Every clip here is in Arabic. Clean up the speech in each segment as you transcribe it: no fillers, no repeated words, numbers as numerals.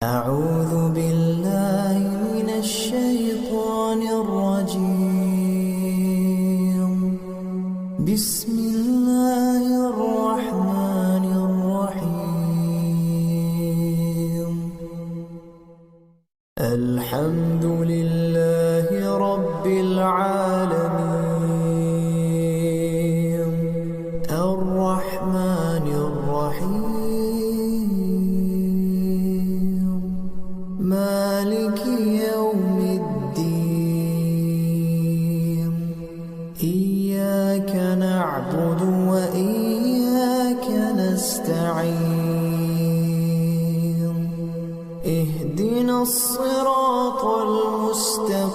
أعوذ بالله من الشيطان الرجيم. بسم الله الرحمن الرحيم. الحمد لله رب العالمين الرحمن الرحيم مالك يوم الدين. إياك نعبد وإياك نستعين. اهدنا الصراط المستقيم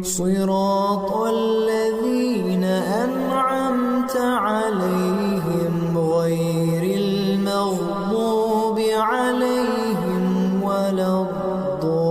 صراط الذين أنعمت عليهم غير المغضوب عليهم ولا الضالين.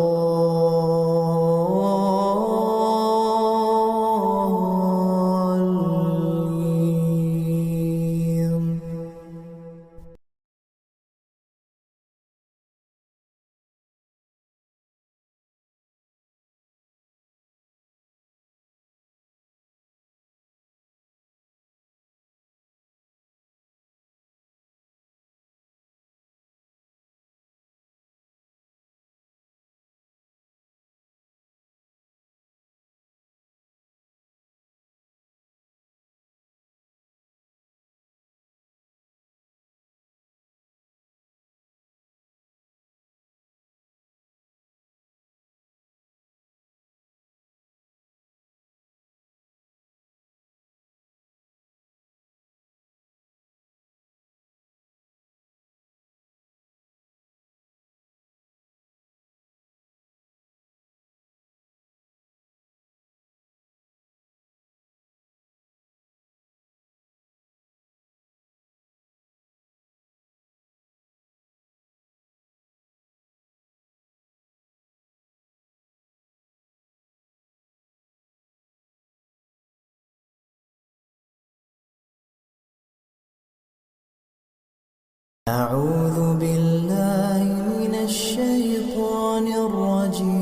أعوذ بالله من الشيطان الرجيم.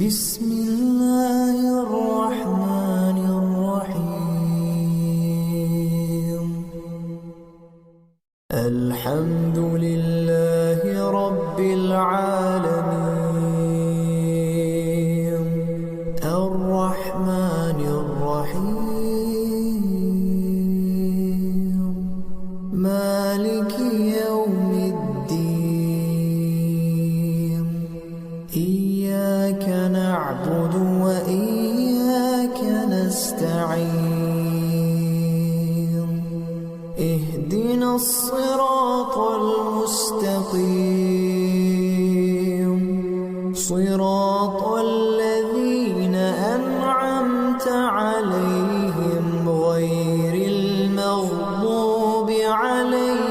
بسم الله الرحمن الرحيم. الحمد لله رب العالمين الرحمن الرحيم مالك يوم الدين. إياك نعبد وإياك نستعين. اهدنا الصراط المستقيم صراط الذين أنعمت عليهم غير المغضوب عليهم